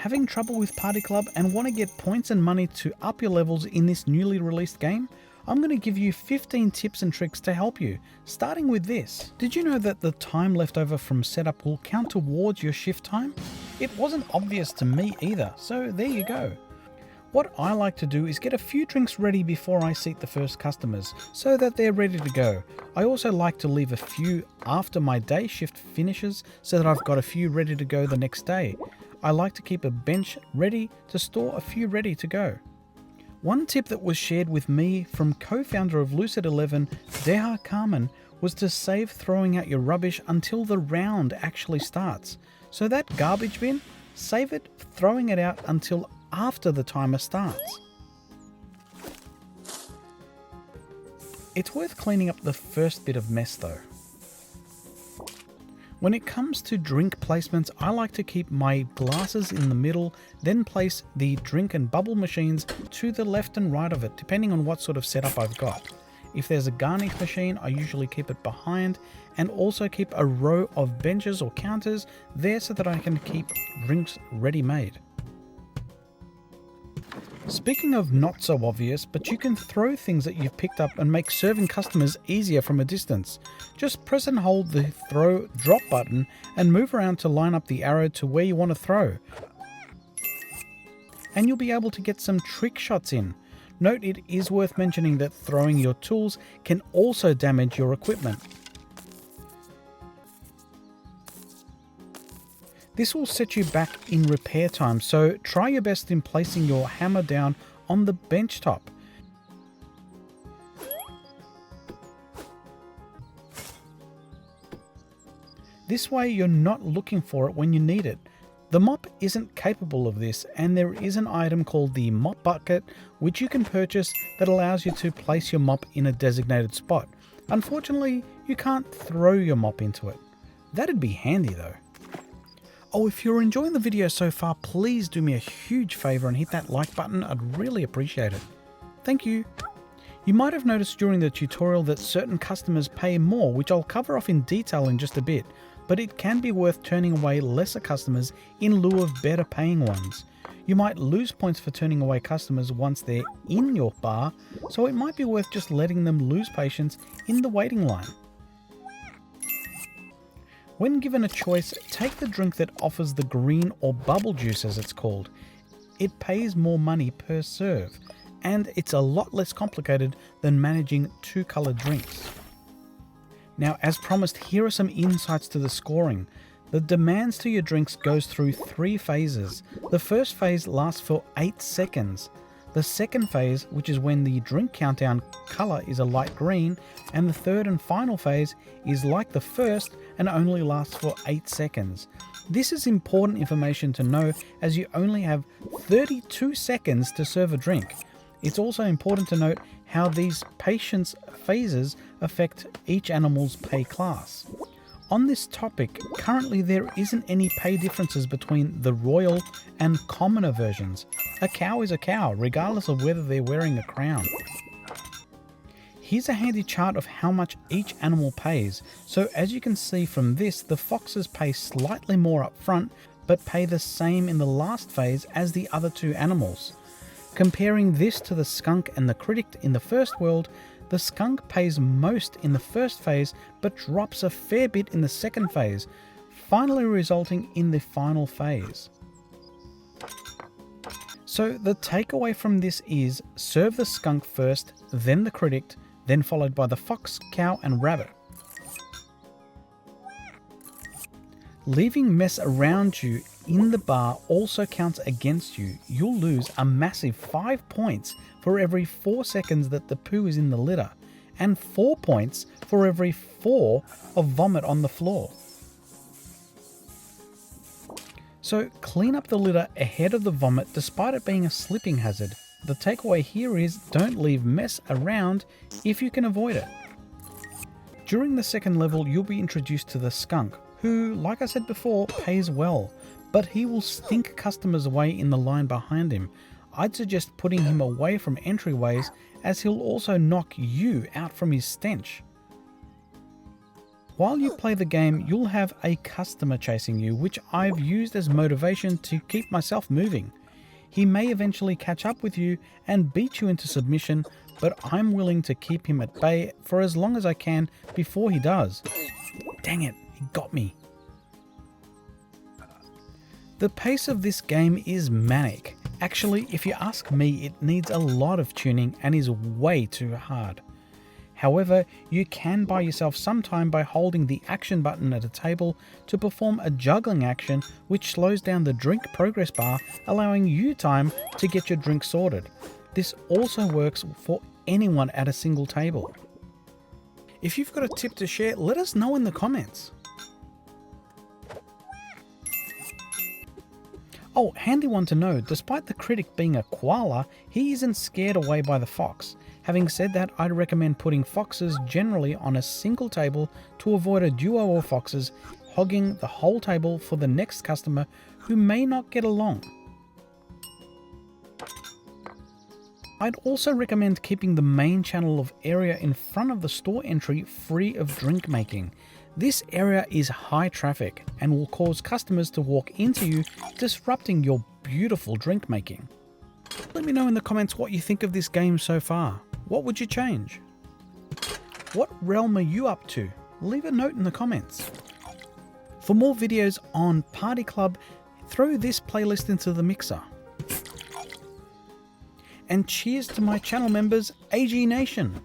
Having trouble with Party Club and want to get points and money to up your levels in this newly released game? I'm going to give you 15 tips and tricks to help you, starting with this. Did you know that the time left over from setup will count towards your shift time? It wasn't obvious to me either, so there you go. What I like to do is get a few drinks ready before I seat the first customers, so that they're ready to go. I also like to leave a few after my day shift finishes, so that I've got a few ready to go the next day. I like to keep a bench ready to store a few ready to go. One tip that was shared with me from co-founder of Lucid 11, Deha Carmen, was to save throwing out your rubbish until the round actually starts. So that garbage bin, save it throwing it out until after the timer starts. It's worth cleaning up the first bit of mess though. When it comes to drink placements, I like to keep my glasses in the middle, then place the drink and bubble machines to the left and right of it, depending on what sort of setup I've got. If there's a garnish machine, I usually keep it behind, and also keep a row of benches or counters there so that I can keep drinks ready-made. Speaking of not so obvious, but you can throw things that you've picked up and make serving customers easier from a distance. Just press and hold the throw drop button and move around to line up the arrow to where you want to throw. And you'll be able to get some trick shots in. Note it is worth mentioning that throwing your tools can also damage your equipment. This will set you back in repair time, so try your best in placing your hammer down on the bench top. This way you're not looking for it when you need it. The mop isn't capable of this, and there is an item called the mop bucket which you can purchase that allows you to place your mop in a designated spot. Unfortunately, you can't throw your mop into it. That'd be handy though. Oh, if you're enjoying the video so far, please do me a huge favor and hit that like button. I'd really appreciate it. Thank you. You might have noticed during the tutorial that certain customers pay more, which I'll cover off in detail in just a bit, but it can be worth turning away lesser customers in lieu of better paying ones. You might lose points for turning away customers once they're in your bar, so it might be worth just letting them lose patience in the waiting line. When given a choice, take the drink that offers the green or bubble juice as it's called. It pays more money per serve, and it's a lot less complicated than managing two coloured drinks. Now, as promised, here are some insights to the scoring. The demands to your drinks goes through 3 phases. The first phase lasts for 8 seconds. The second phase, which is when the drink countdown colour is a light green, and the third and final phase is like the first and only lasts for 8 seconds. This is important information to know as you only have 32 seconds to serve a drink. It's also important to note how these patience phases affect each animal's pay class. On this topic, currently there isn't any pay differences between the royal and commoner versions. A cow is a cow, regardless of whether they're wearing a crown. Here's a handy chart of how much each animal pays. So as you can see from this, the foxes pay slightly more up front, but pay the same in the last phase as the other 2 animals. Comparing this to the skunk and the critic in the first world, the skunk pays most in the first phase, but drops a fair bit in the second phase, finally resulting in the final phase. So the takeaway from this is serve the skunk first, then the critic, then followed by the fox, cow and rabbit. Leaving mess around you in the bar also counts against you. You'll lose a massive 5 points for every 4 seconds that the poo is in the litter, and 4 points for every 4 of vomit on the floor. So clean up the litter ahead of the vomit despite it being a slipping hazard. The takeaway here is don't leave mess around if you can avoid it. During the second level, you'll be introduced to the skunk, who, like I said before, pays well, but he will stink customers away in the line behind him. I'd suggest putting him away from entryways, as he'll also knock you out from his stench. While you play the game, you'll have a customer chasing you, which I've used as motivation to keep myself moving. He may eventually catch up with you and beat you into submission, but I'm willing to keep him at bay for as long as I can before he does. Dang it, he got me. The pace of this game is manic. Actually, if you ask me, it needs a lot of tuning and is way too hard. However, you can buy yourself some time by holding the action button at a table to perform a juggling action which slows down the drink progress bar, allowing you time to get your drink sorted. This also works for anyone at a single table. If you've got a tip to share, let us know in the comments. Oh, handy one to know, despite the critic being a koala, he isn't scared away by the fox. Having said that, I'd recommend putting foxes generally on a single table to avoid a duo of foxes hogging the whole table for the next customer who may not get along. I'd also recommend keeping the main channel of area in front of the store entry free of drink making. This area is high traffic and will cause customers to walk into you, disrupting your beautiful drink making. Let me know in the comments what you think of this game so far. What would you change? What realm are you up to? Leave a note in the comments. For more videos on Party Club, throw this playlist into the mixer. And cheers to my channel members, AG Nation!